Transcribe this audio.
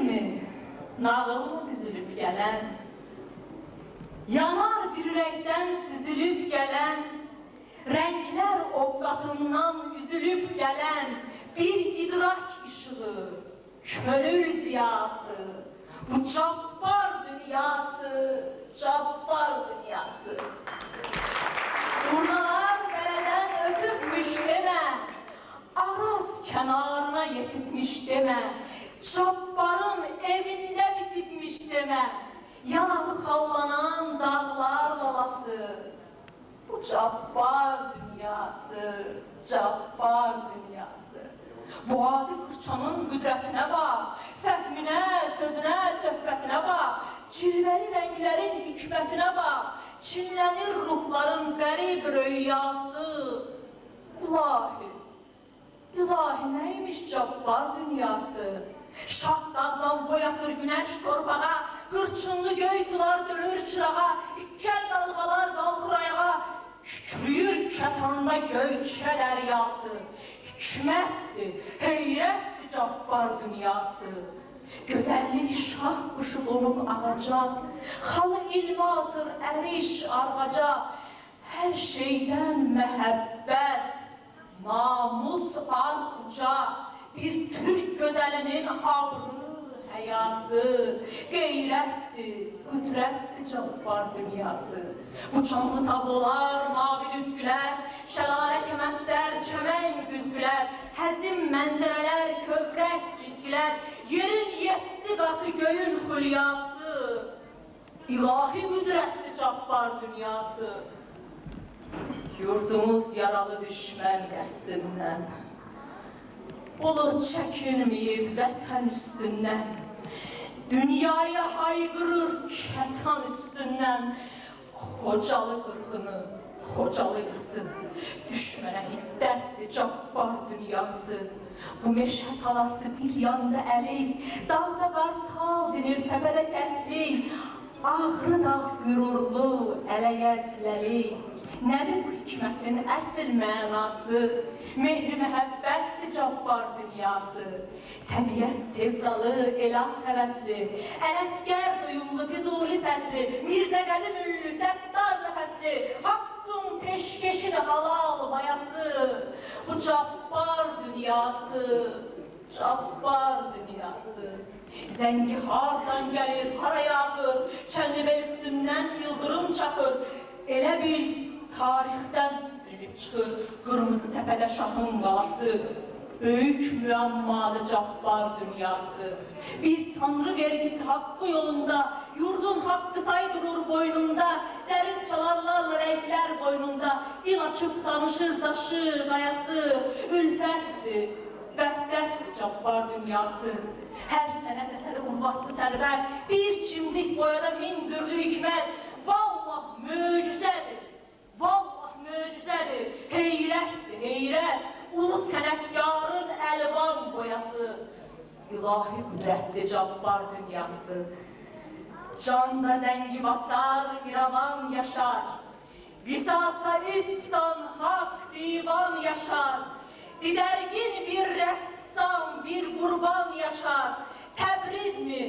mi? Nağıl mı düzülüp gelen? Yanar bir ürəkdən süzülüp gelen, renkler ovqatından yüzülüp gelen bir idrak ışığı, körül ziyası, bu cabbar dünyası, cabbar dünyası. Turnalar dereden ötüpmüş deme, Araz kenarına yetipmiş deme, cabbarın evinde bitipmiş deme, yanarı kallanan dağlar lalası. Bu cabbar dünyası, cabbar dünyası. Bu adi fırçanın qüdrətinə bax, fəhminə, sözünə, söhbətinə bax, cilvəli rənglərin hikmətinə bax, çinlənir ruhların qərib rüyası. İlahi, ilahi neymiş cabbar dünyası? Şah dağdan boy atır güneş torpağa, qırçınlı göy sular dönür çırağa, ikkel dalgalar qalxır ayağa, kükrüyür kətanda göyçə dəryası. Hikmətdir, heyrətdir cabbar dünyası. Gözəllik şah quşu olub ağaca, xalı ilmi atır əriş arğaca. Hər şeydən məhəbbət, namus ar uca, bir Türk gözəlinin ağrı həyası, qeyrətdir, qüdrətdir cabbar dünyası. Bu canlı tablolar, mavi düzgülər, şəlalə kəməndlər, çəmən güzgülər, həzin mənzərələr, kövrək cizgilər, yerin 7 qatı göyün xülyası, ilahi qüdrətdir cabbar dünyası. Yurdumuz yaralı düşmən qəsdindən, olur çəkilməyib vətən üstündən, dünyaya haykırır kətan üstündən, Xocalı qırğını, Xocalı qızı, düşmənə hiddətdir cabbar dünyası. Bu meşə talası bir yanda əlik, dağda qartal dinir, təpədə kətlik, ağrı dağ qürurlu, ələyəzləlik. Nədir bu hikmətin əsl mənası? Mehri məhəbbətdir cabbar dünyası. Təbiət sevdalı, elah həvəsli, Ələsgər duyumlu, Füzuli səsli, Mirzə Qədim ünlü, Səttar nəfəsli, haqqın peşkeşidir halal bayası. Bu cabbar dünyası, cabbar dünyası. Zəngi hardan gəlir, hara yağır, Çənlibə üstündən yıldırım çaxır. Elə bil tarixdən süpürülüb çıxır qırmızı təpədə şahın qalası. Böyük müəmmalı cabbar dünyası. Bir tanrı vergisi haqqı yolunda, yurdun haqqı say durur boynunda, dərin çalarlarla renklər boynunda, dil açıb danışır daşı, qayası. Ülfətdir, vəhdətdir cabbar dünyası. Hər sənət əsəri urvatlı sərvər, bir cimdik boyada min dürlü hikmət. Vallah möcüzədir, vallah möcüzədir, heyrətdir, heyrət. Ulu sənətkarın əlvan boyası, ilahi qüdrətli cabbar dünyası. Canda zəngi basar, İravan yaşar, Visasa üstan hak divan yaşar, Didərgin bir rəssam, bir qurban yaşar. Təbriz mi,